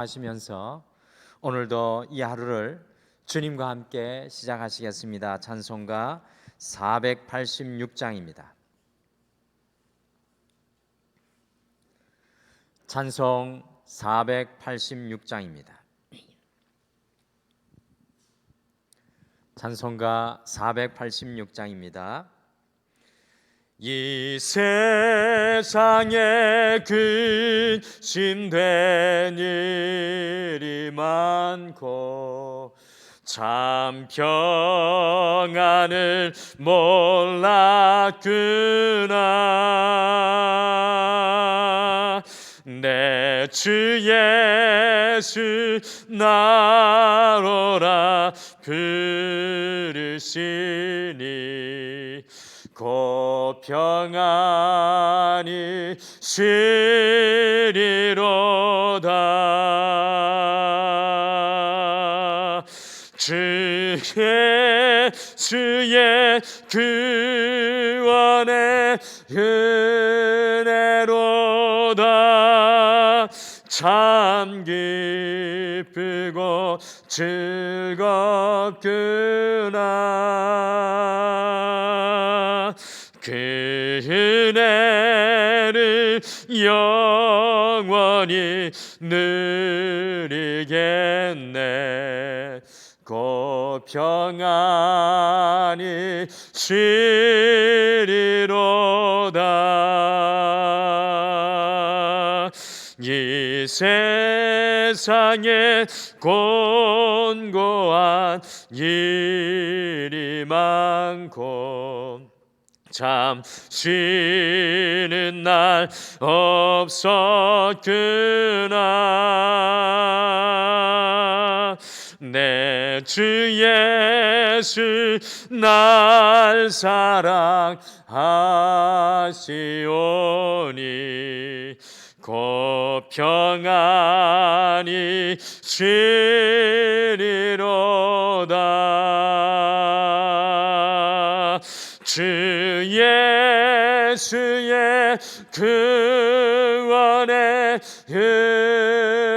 하시면서 오늘도 이 하루를 주님과 함께 시작하시겠습니다. 찬송가 486장입니다. 찬송 486장입니다. 찬송가 486장입니다. 이 세상에 근심된 일이 많고 참 평안을 몰랐구나. 내 주 예수 나로라 부르시니 곧 평안이 쉬리로다. 주의 구원의 은혜로다. 참 기쁘고 즐겁구나. 그 은혜를 영원히 누리겠네. 곧 평안이 쉬리로다. 이 세상에 곤고한 일이 많고 참 쉬는 날 없었구나. 내 주 예수 날 사랑하시오니 곧 평안이 쉬리로다. 주 예수의 구원의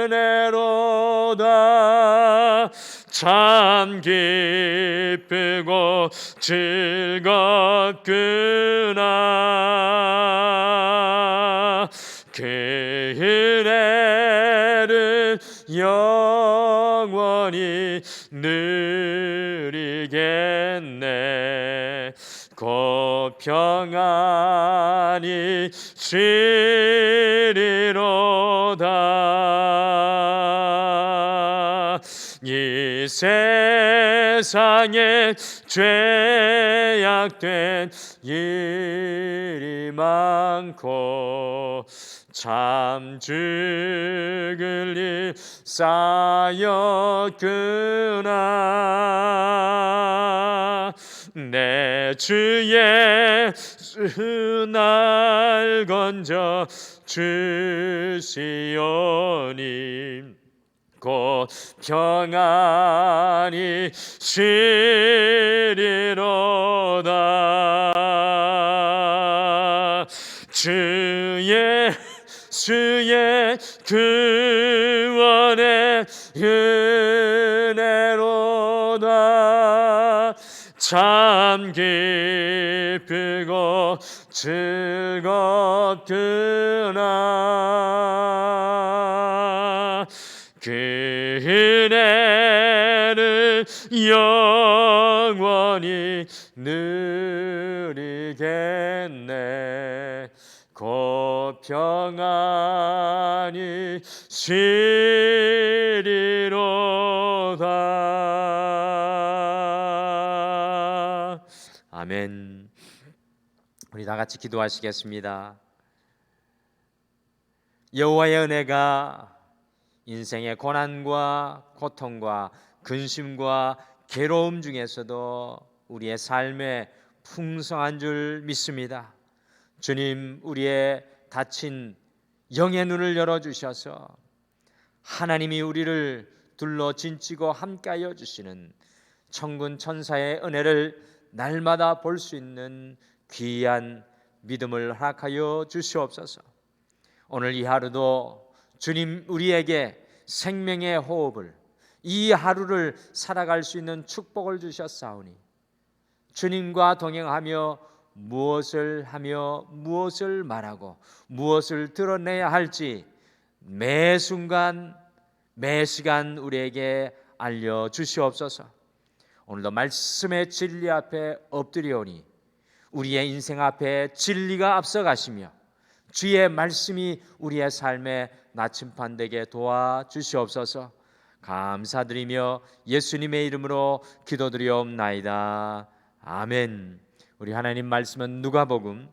은혜로다. 참 기쁘고 즐겁구나. 그 은혜를 영원히 누리겠네. 곧 평안이 쉬리로다. 이 세상에 죄악된 일이 많고 참 죽을 일 쌓였구나. 내 주 예수 날 건져 주시오니 곧 평안이 쉬리로다. 주 예수의 구원의 은혜로다. 참 기쁘고 즐겁구나. 그 은혜를 영원히 누리겠네. 곧 평안이 쉬리로다. 아멘. 우리 다 같이 기도하시겠습니다. 여호와의 은혜가 인생의 고난과 고통과 근심과 괴로움 중에서도 우리의 삶에 풍성한 줄 믿습니다. 주님, 우리의 닫힌 영의 눈을 열어주셔서 하나님이 우리를 둘러 진치고 함께하여 주시는 천군 천사의 은혜를 날마다 볼 수 있는 귀한 믿음을 허락하여 주시옵소서. 오늘 이 하루도 주님 우리에게 생명의 호흡을, 이 하루를 살아갈 수 있는 축복을 주셨사오니 주님과 동행하며 무엇을 하며 무엇을 말하고 무엇을 드러내야 할지 매 순간 매 시간 우리에게 알려주시옵소서. 오늘도 말씀의 진리 앞에 엎드리오니 우리의 인생 앞에 진리가 앞서가시며 주의 말씀이 우리의 삶에 나침반 되게 도와주시옵소서. 감사드리며 예수님의 이름으로 기도드리옵나이다. 아멘. 우리 하나님 말씀은 누가복음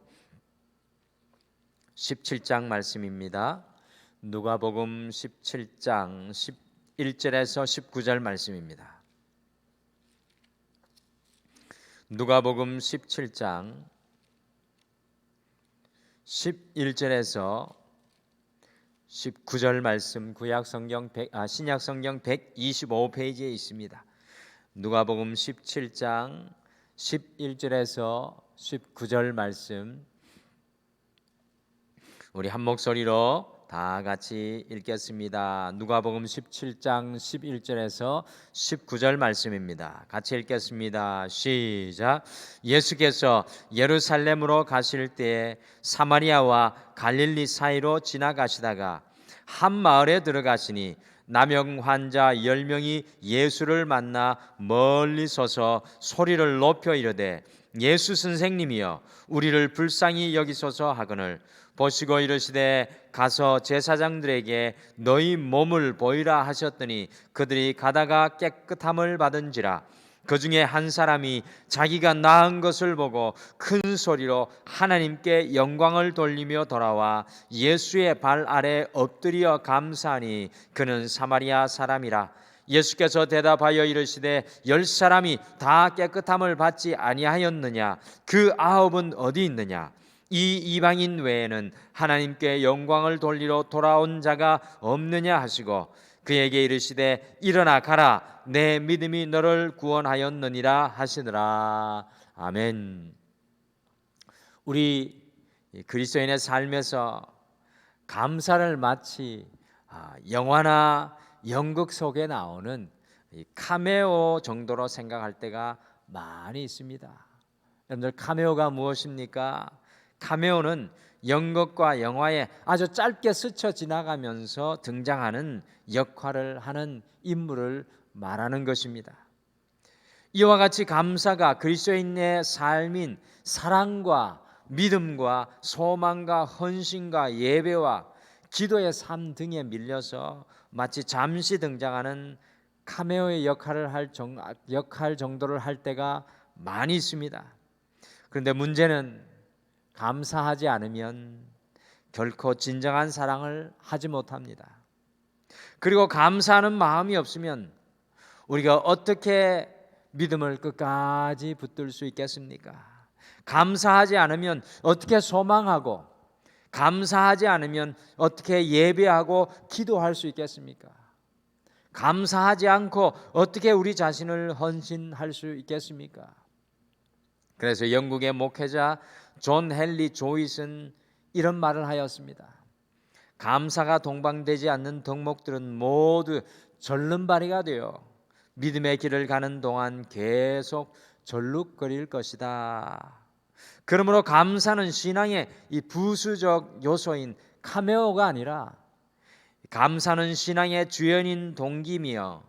17장 말씀입니다. 누가복음 17장 11절에서 19절 말씀입니다. 누가복음 17장 11절에서 19절 말씀 신약성경 125페이지에 있습니다. 누가복음 17장 11절에서 19절 말씀 우리 한 목소리로 다 같이 읽겠습니다. 누가복음 17장 11절에서 19절 말씀입니다. 같이 읽겠습니다. 시작. 예수께서 예루살렘으로 가실 때에 사마리아와 갈릴리 사이로 지나가시다가 한 마을에 들어가시니 남영 환자 10명이 예수를 만나 멀리 서서 소리를 높여 이르되 예수 선생님이여 우리를 불쌍히 여기소서 하거늘 보시고 이르시되 가서 제사장들에게 너희 몸을 보이라 하셨더니 그들이 가다가 깨끗함을 받은지라. 그 중에 한 사람이 자기가 나은 것을 보고 큰 소리로 하나님께 영광을 돌리며 돌아와 예수의 발 아래 엎드려 감사하니 그는 사마리아 사람이라. 예수께서 대답하여 이르시되 10사람이 다 깨끗함을 받지 아니하였느냐? 그 9은 어디 있느냐? 이 이방인 외에는 하나님께 영광을 돌리러 돌아온 자가 없느냐 하시고 그에게 이르시되 일어나 가라 내 믿음이 너를 구원하였느니라 하시더라. 아멘. 우리 그리스도인의 삶에서 감사를 마치 영화나 연극 속에 나오는 카메오 정도로 생각할 때가 많이 있습니다. 여러분들 카메오가 무엇입니까? 카메오는 연극과 영화에 아주 짧게 스쳐 지나가면서 등장하는 역할을 하는 인물을 말하는 것입니다. 이와 같이 감사가 그리스도인의 삶인 사랑과 믿음과 소망과 헌신과 예배와 기도의 삶 등에 밀려서 마치 잠시 등장하는 카메오의 역할 정도를 할 때가 많이 있습니다. 그런데 문제는 감사하지 않으면 결코 진정한 사랑을 하지 못합니다. 그리고 감사하는 마음이 없으면 우리가 어떻게 믿음을 끝까지 붙들 수 있겠습니까? 감사하지 않으면 어떻게 소망하고 감사하지 않으면 어떻게 예배하고 기도할 수 있겠습니까? 감사하지 않고 어떻게 우리 자신을 헌신할 수 있겠습니까? 그래서 영국의 목회자 존 헨리 조이스는 이런 말을 하였습니다. 감사가 동방되지 않는 덕목들은 모두 절름발이가 되어 믿음의 길을 가는 동안 계속 절룩거릴 것이다. 그러므로 감사는 신앙의 이 부수적 요소인 카메오가 아니라 감사는 신앙의 주연인 동기이며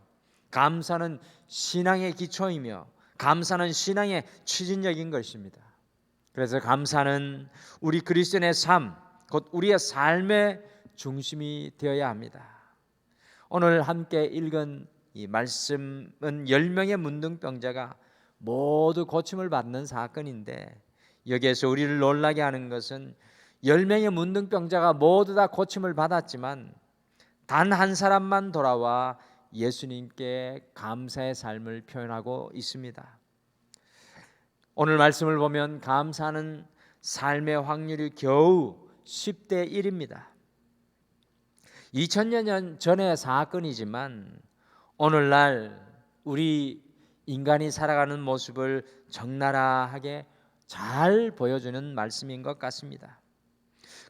감사는 신앙의 기초이며 감사는 신앙의 추진력인 것입니다. 그래서 감사는 우리 그리스도인의 삶, 곧 우리의 삶의 중심이 되어야 합니다. 오늘 함께 읽은 이 말씀은 10명의 문둥병자가 모두 고침을 받는 사건인데 여기에서 우리를 놀라게 하는 것은 10명의 문둥병자가 모두 다 고침을 받았지만 단 한 사람만 돌아와 예수님께 감사의 삶을 표현하고 있습니다. 오늘 말씀을 보면 감사는 삶의 확률이 겨우 10대 1입니다. 2000년 전의 사건이지만 오늘날 우리 인간이 살아가는 모습을 적나라하게 잘 보여주는 말씀인 것 같습니다.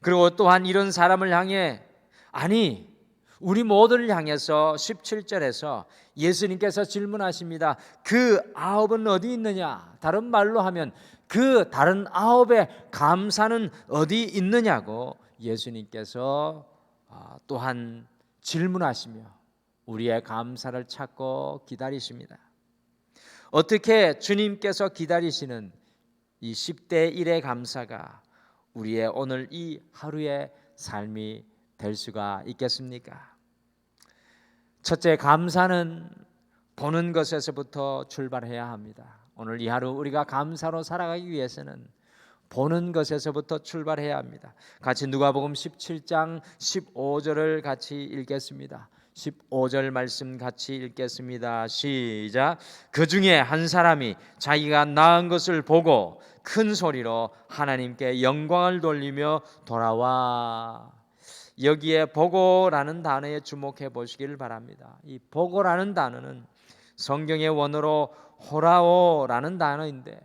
그리고 또한 이런 사람을 향해 아니 우리 모두를 향해서 17절에서 예수님께서 질문하십니다. 그 9은 어디 있느냐? 다른 말로 하면 그 다른 9의 감사는 어디 있느냐고 예수님께서 또한 질문하시며 우리의 감사를 찾고 기다리십니다. 어떻게 주님께서 기다리시는 이 10대 1의 감사가 우리의 오늘 이 하루의 삶이 될 수가 있겠습니까? 첫째, 감사는 보는 것에서부터 출발해야 합니다. 오늘 이 하루 우리가 감사로 살아가기 위해서는 보는 것에서부터 출발해야 합니다. 같이 누가복음 17장 15절을 같이 읽겠습니다. 15절 말씀 같이 읽겠습니다. 시작. 그 중에 한 사람이 자기가 낳은 것을 보고 큰 소리로 하나님께 영광을 돌리며 돌아와. 여기에 보고라는 단어에 주목해 보시기를 바랍니다. 이 보고라는 단어는 성경의 원어로 호라오라는 단어인데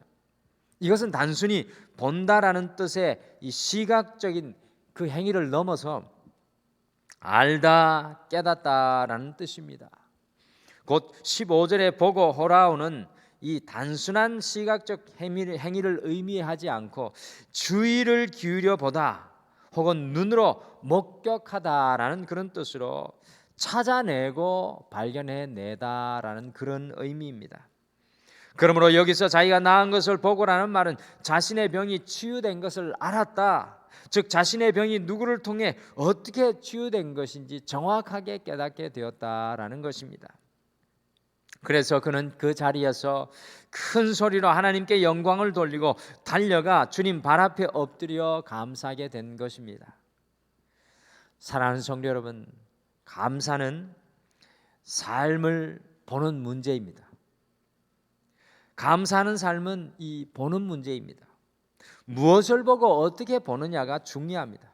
이것은 단순히 본다라는 뜻의 이 시각적인 그 행위를 넘어서 알다, 깨닫다라는 뜻입니다. 곧 15절에 보고 호라오는 이 단순한 시각적 행위를 의미하지 않고 주의를 기울여 보다 혹은 눈으로 목격하다라는 그런 뜻으로 찾아내고 발견해내다라는 그런 의미입니다. 그러므로 여기서 자기가 낳은 것을 보고라는 말은 자신의 병이 치유된 것을 알았다. 즉 자신의 병이 누구를 통해 어떻게 치유된 것인지 정확하게 깨닫게 되었다라는 것입니다. 그래서 그는 그 자리에서 큰 소리로 하나님께 영광을 돌리고 달려가 주님 발 앞에 엎드려 감사하게 된 것입니다. 사랑하는 성도 여러분, 감사는 삶을 보는 문제입니다. 감사하는 삶은 이 보는 문제입니다. 무엇을 보고 어떻게 보느냐가 중요합니다.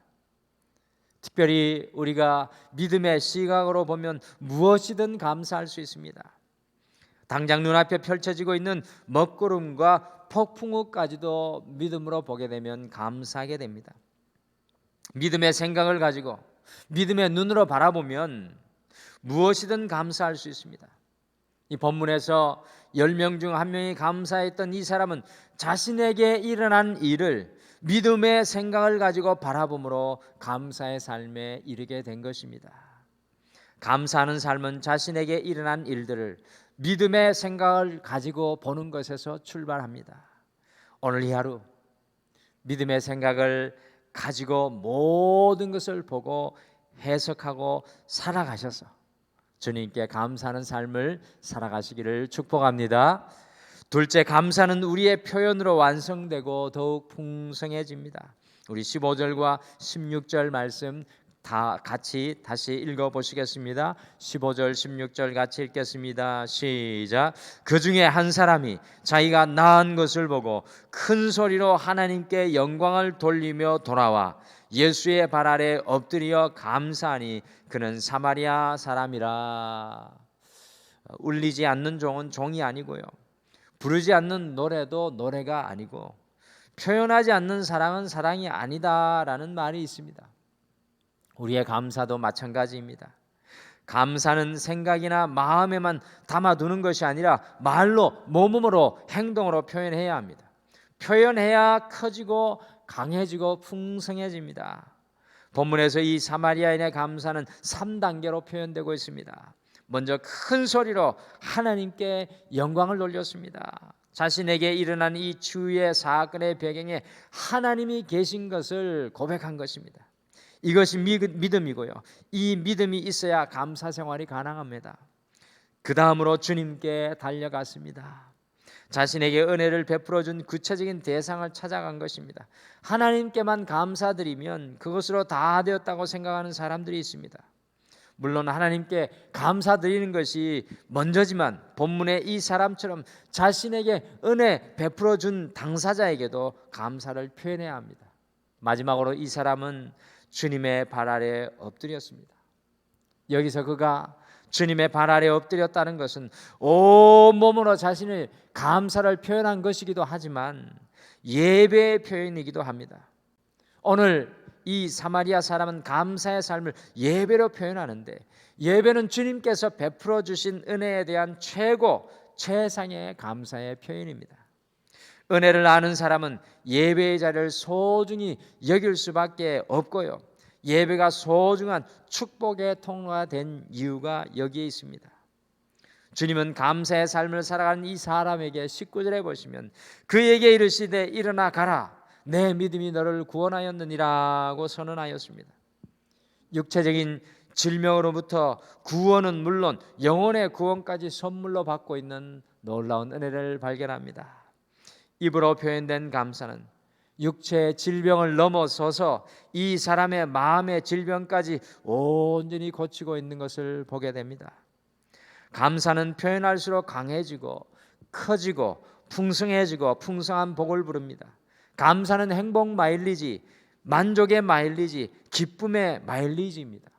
특별히 우리가 믿음의 시각으로 보면 무엇이든 감사할 수 있습니다. 당장 눈앞에 펼쳐지고 있는 먹구름과 폭풍우까지도 믿음으로 보게 되면 감사하게 됩니다. 믿음의 생각을 가지고 믿음의 눈으로 바라보면 무엇이든 감사할 수 있습니다. 이 본문에서 10명 중 1명이 감사했던 이 사람은 자신에게 일어난 일을 믿음의 생각을 가지고 바라봄으로 감사의 삶에 이르게 된 것입니다. 감사하는 삶은 자신에게 일어난 일들을 믿음의 생각을 가지고 보는 것에서 출발합니다. 오늘 이 하루 믿음의 생각을 가지고 모든 것을 보고 해석하고 살아가셔서 주님께 감사하는 삶을 살아가시기를 축복합니다. 둘째, 감사는 우리의 표현으로 완성되고 더욱 풍성해집니다. 우리 15절과 16절 말씀 다 같이 다시 읽어보시겠습니다. 15절 16절 같이 읽겠습니다. 시작. 그 중에 한 사람이 자기가 낳은 것을 보고 큰 소리로 하나님께 영광을 돌리며 돌아와 예수의 발 아래 엎드려 감사하니 그는 사마리아 사람이라. 울리지 않는 종은 종이 아니고요, 부르지 않는 노래도 노래가 아니고 표현하지 않는 사랑은 사랑이 아니다라는 말이 있습니다. 우리의 감사도 마찬가지입니다. 감사는 생각이나 마음에만 담아두는 것이 아니라 말로, 몸으로, 행동으로 표현해야 합니다. 표현해야 커지고 강해지고 풍성해집니다. 본문에서 이 사마리아인의 감사는 3단계로 표현되고 있습니다. 먼저 큰 소리로 하나님께 영광을 돌렸습니다. 자신에게 일어난 이 치유의 사건의 배경에 하나님이 계신 것을 고백한 것입니다. 이것이 믿음이고요, 이 믿음이 있어야 감사 생활이 가능합니다. 그 다음으로 주님께 달려갔습니다. 자신에게 은혜를 베풀어준 구체적인 대상을 찾아간 것입니다. 하나님께만 감사드리면 그것으로 다 되었다고 생각하는 사람들이 있습니다. 물론 하나님께 감사드리는 것이 먼저지만 본문의 이 사람처럼 자신에게 은혜 베풀어준 당사자에게도 감사를 표현해야 합니다. 마지막으로 이 사람은 주님의 발 아래 엎드렸습니다. 여기서 그가 주님의 발 아래 엎드렸다는 것은 온몸으로 자신의 감사를 표현한 것이기도 하지만 예배의 표현이기도 합니다. 오늘 이 사마리아 사람은 감사의 삶을 예배로 표현하는데, 예배는 주님께서 베풀어 주신 은혜에 대한 최상의 감사의 표현입니다. 은혜를 아는 사람은 예배의 자리를 소중히 여길 수밖에 없고요, 예배가 소중한 축복의 통로가 된 이유가 여기에 있습니다. 주님은 감사의 삶을 살아가는 이 사람에게 19절에 보시면 그에게 이르시되 일어나 가라, 내 믿음이 너를 구원하였느니라고 선언하였습니다. 육체적인 질병으로부터 구원은 물론 영혼의 구원까지 선물로 받고 있는 놀라운 은혜를 발견합니다. 입으로 표현된 감사는 육체의 질병을 넘어서서 이 사람의 마음의 질병까지 온전히 고치고 있는 것을 보게 됩니다. 감사는 표현할수록 강해지고 커지고 풍성해지고 풍성한 복을 부릅니다. 감사는 행복 마일리지, 만족의 마일리지, 기쁨의 마일리지입니다.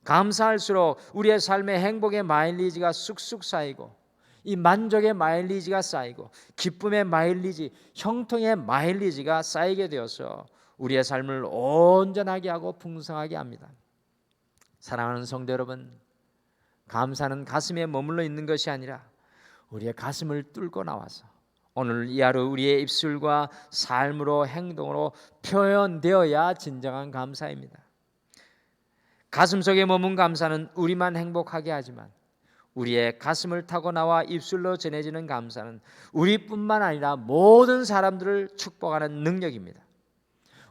감사할수록 우리의 삶의 행복의 마일리지가 쑥쑥 쌓이고, 이 만족의 마일리지가 쌓이고, 기쁨의 마일리지, 형통의 마일리지가 쌓이게 되어서 우리의 삶을 온전하게 하고 풍성하게 합니다. 사랑하는 성도 여러분, 감사는 가슴에 머물러 있는 것이 아니라 우리의 가슴을 뚫고 나와서 오늘 이 하루 우리의 입술과 삶으로, 행동으로 표현되어야 진정한 감사입니다. 가슴속에 머문 감사는 우리만 행복하게 하지만, 우리의 가슴을 타고 나와 입술로 전해지는 감사는 우리뿐만 아니라 모든 사람들을 축복하는 능력입니다.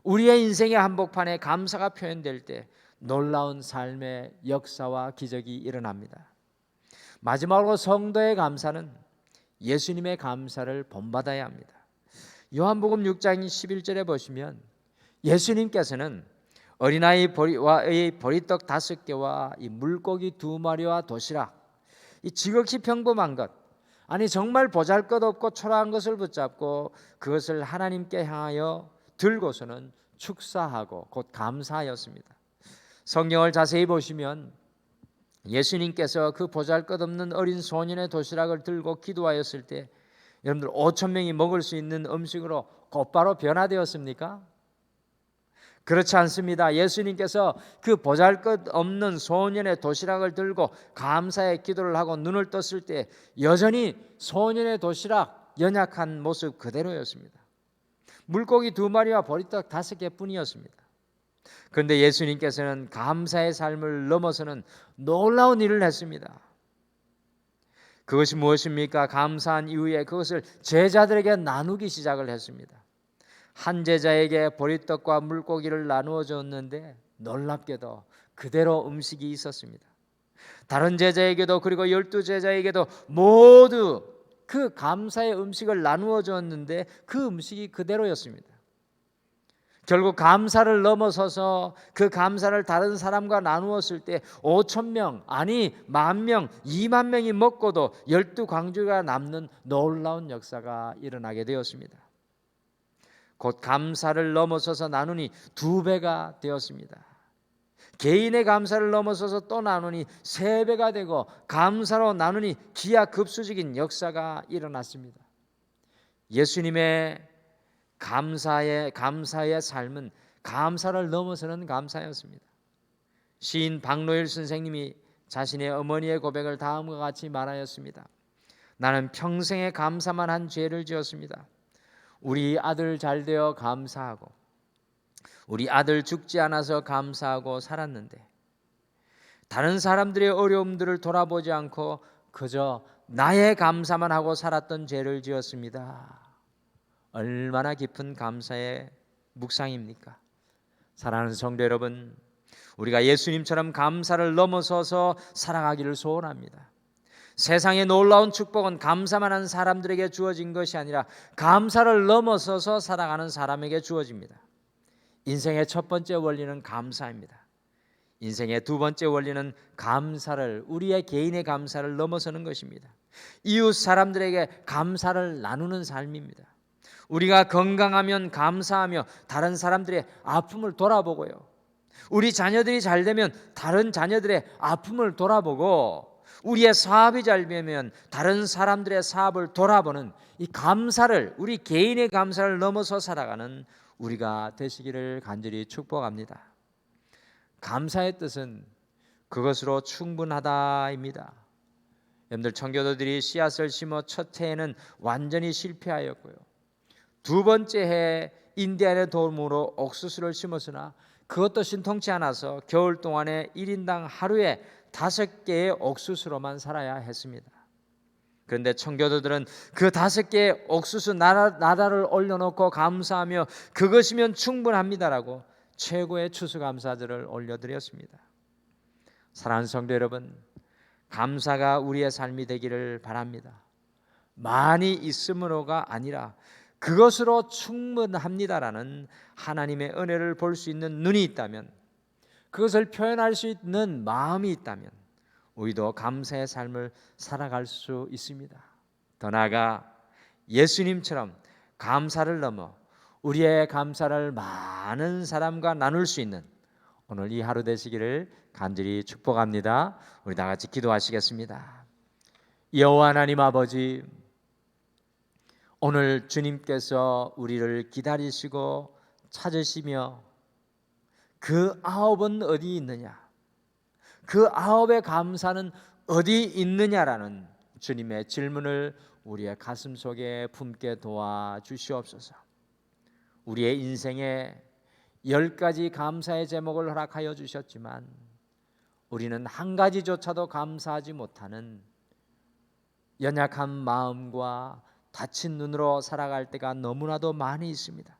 우리의 인생의 한복판에 감사가 표현될 때 놀라운 삶의 역사와 기적이 일어납니다. 마지막으로 성도의 감사는 예수님의 감사를 본받아야 합니다. 요한복음 6장 11절에 보시면 예수님께서는 어린아이의 보리떡 5개와 이 물고기 2마리와 도시락, 이 지극히 평범한 것, 아니 정말 보잘것없고 초라한 것을 붙잡고 그것을 하나님께 향하여 들고서는 축사하고 곧 감사하였습니다. 성경을 자세히 보시면 예수님께서 그 보잘것없는 어린 소년의 도시락을 들고 기도하였을 때 여러분들 5,000명이 먹을 수 있는 음식으로 곧바로 변화되었습니까? 그렇지 않습니다. 예수님께서 그 보잘것없는 소년의 도시락을 들고 감사의 기도를 하고 눈을 떴을 때 여전히 소년의 도시락 연약한 모습 그대로였습니다. 물고기 2마리와 보리떡 5개 뿐이었습니다. 그런데 예수님께서는 감사의 삶을 넘어서는 놀라운 일을 했습니다. 그것이 무엇입니까? 감사한 이후에 그것을 제자들에게 나누기 시작을 했습니다. 한 제자에게 보리떡과 물고기를 나누어 줬는데 놀랍게도 그대로 음식이 있었습니다. 다른 제자에게도, 그리고 12제자에게도 모두 그 감사의 음식을 나누어 줬는데 그 음식이 그대로였습니다. 결국 감사를 넘어서서 그 감사를 다른 사람과 나누었을 때 5,000명, 아니 10,000명, 20,000명이 먹고도 12광주가 남는 놀라운 역사가 일어나게 되었습니다. 곧 감사를 넘어서서 나누니 2배가 되었습니다. 개인의 감사를 넘어서서 또 나누니 3배가 되고, 감사로 나누니 기하급수적인 역사가 일어났습니다. 예수님의 감사의 삶은 감사를 넘어서는 감사였습니다. 시인 박노일 선생님이 자신의 어머니의 고백을 다음과 같이 말하였습니다. 나는 평생에 감사만 한 죄를 지었습니다. 우리 아들 잘되어 감사하고, 우리 아들 죽지 않아서 감사하고 살았는데 다른 사람들의 어려움들을 돌아보지 않고 그저 나의 감사만 하고 살았던 죄를 지었습니다. 얼마나 깊은 감사의 묵상입니까? 사랑하는 성도 여러분, 우리가 예수님처럼 감사를 넘어서서 살아가기를 소원합니다. 세상의 놀라운 축복은 감사만 한 사람들에게 주어진 것이 아니라 감사를 넘어서서 살아가는 사람에게 주어집니다. 인생의 첫 번째 원리는 감사입니다. 인생의 두 번째 원리는 감사를, 우리의 개인의 감사를 넘어서는 것입니다. 이웃 사람들에게 감사를 나누는 삶입니다. 우리가 건강하면 감사하며 다른 사람들의 아픔을 돌아보고요, 우리 자녀들이 잘 되면 다른 자녀들의 아픔을 돌아보고, 우리의 사업이 잘 되면 다른 사람들의 사업을 돌아보는 이 감사를, 우리 개인의 감사를 넘어서 살아가는 우리가 되시기를 간절히 축복합니다. 감사의 뜻은 그것으로 충분하다입니다. 여러분들, 청교도들이 씨앗을 심어 첫 해에는 완전히 실패하였고요, 두 번째 해에 인디안의 도움으로 옥수수를 심었으나 그것도 신통치 않아서 겨울 동안에 1인당 하루에 5개의 옥수수로만 살아야 했습니다. 그런데 청교도들은 그 5개의 옥수수 나달을 올려놓고 감사하며 그것이면 충분합니다라고 최고의 추수감사절을 올려드렸습니다. 사랑하는 성도 여러분, 감사가 우리의 삶이 되기를 바랍니다. 많이 있음으로가 아니라 그것으로 충분합니다라는 하나님의 은혜를 볼 수 있는 눈이 있다면, 그것을 표현할 수 있는 마음이 있다면 우리도 감사의 삶을 살아갈 수 있습니다. 더 나아가 예수님처럼 감사를 넘어 우리의 감사를 많은 사람과 나눌 수 있는 오늘 이 하루 되시기를 간절히 축복합니다. 우리 다 같이 기도하시겠습니다. 여호와 하나님 아버지, 오늘 주님께서 우리를 기다리시고 찾으시며 그 9은 어디 있느냐, 그 9의 감사는 어디 있느냐라는 주님의 질문을 우리의 가슴 속에 품게 도와주시옵소서. 우리의 인생에 10가지 감사의 제목을 허락하여 주셨지만 우리는 한 가지조차도 감사하지 못하는 연약한 마음과 다친 눈으로 살아갈 때가 너무나도 많이 있습니다.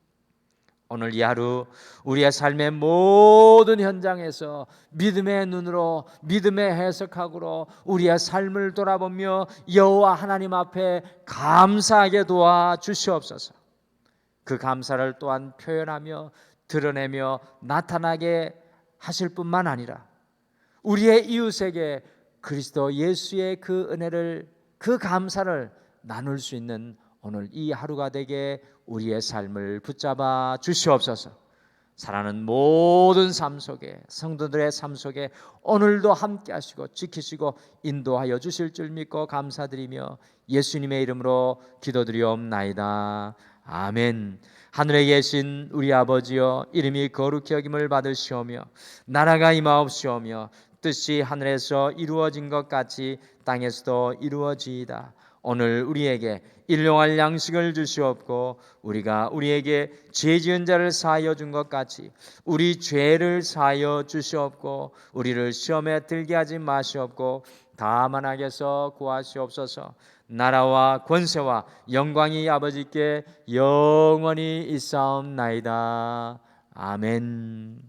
오늘 이 하루 우리의 삶의 모든 현장에서 믿음의 눈으로, 믿음의 해석학으로 우리의 삶을 돌아보며 여호와 하나님 앞에 감사하게 도와주시옵소서. 그 감사를 또한 표현하며 드러내며 나타나게 하실 뿐만 아니라 우리의 이웃에게 그리스도 예수의 그 은혜를, 그 감사를 나눌 수 있는 오늘 이 하루가 되게 우리의 삶을 붙잡아 주시옵소서. 사랑하는 모든 삶 속에, 성도들의 삶 속에 오늘도 함께 하시고 지키시고 인도하여 주실 줄 믿고 감사드리며 예수님의 이름으로 기도드리옵나이다. 아멘. 하늘에 계신 우리 아버지여, 이름이 거룩히 여김을 받으시오며 나라가 임하옵시오며 뜻이 하늘에서 이루어진 것 같이 땅에서도 이루어지이다. 오늘 우리에게 일용할 양식을 주시옵고 우리가 우리에게 죄 지은 자를 사하여 준 것 같이 우리 죄를 사하여 주시옵고 우리를 시험에 들게 하지 마시옵고 다만 악에서 구하시옵소서. 나라와 권세와 영광이 아버지께 영원히 있사옵나이다. 아멘.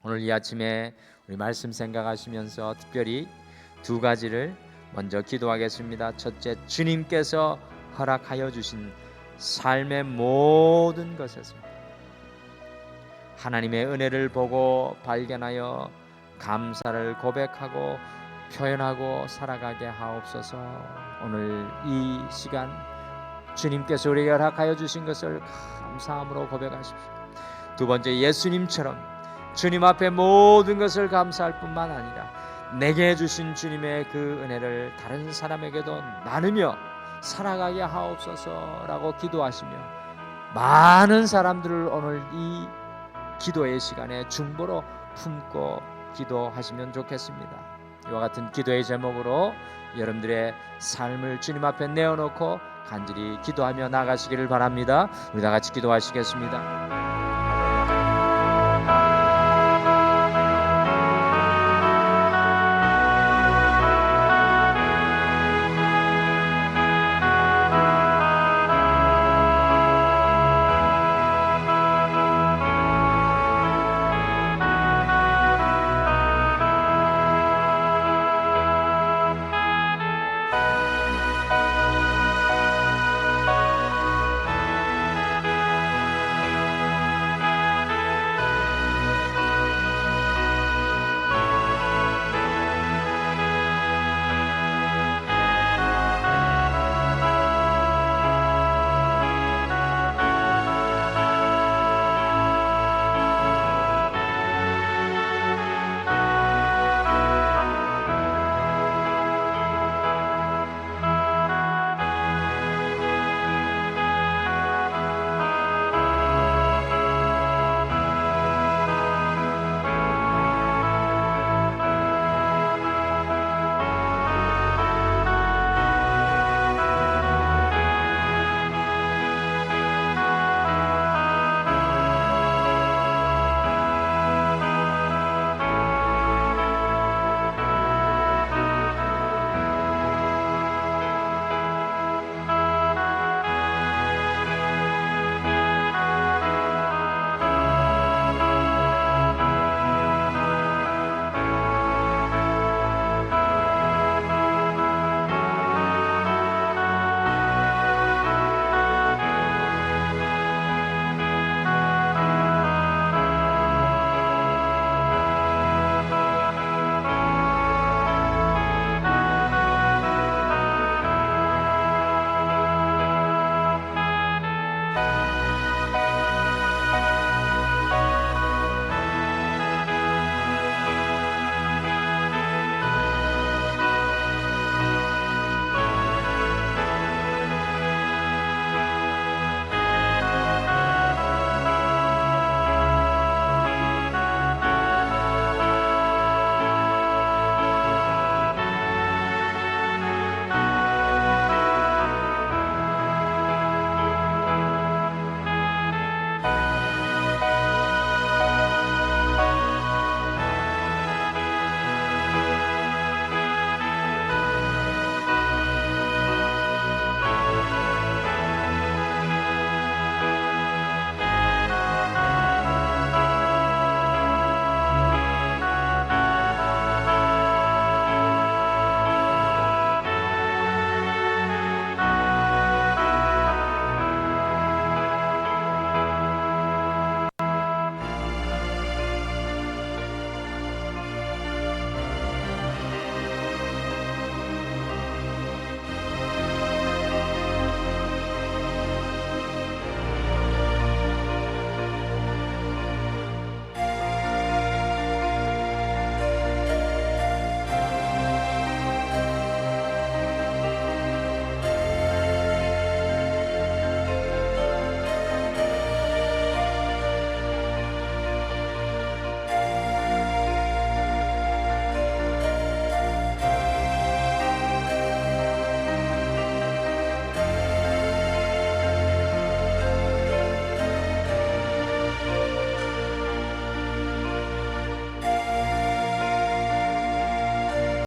오늘 이 아침에 우리 말씀 생각하시면서 특별히 두 가지를 먼저 기도하겠습니다. 첫째, 주님께서 허락하여 주신 삶의 모든 것에서 하나님의 은혜를 보고 발견하여 감사를 고백하고 표현하고 살아가게 하옵소서. 오늘 이 시간 주님께서 우리에게 허락하여 주신 것을 감사함으로 고백하십시오. 두 번째, 예수님처럼 주님 앞에 모든 것을 감사할 뿐만 아니라 내게 주신 주님의 그 은혜를 다른 사람에게도 나누며 살아가게 하옵소서라고 기도하시며 많은 사람들을 오늘 이 기도의 시간에 중보로 품고 기도하시면 좋겠습니다. 이와 같은 기도의 제목으로 여러분들의 삶을 주님 앞에 내어놓고 간절히 기도하며 나가시기를 바랍니다. 우리 다 같이 기도하시겠습니다.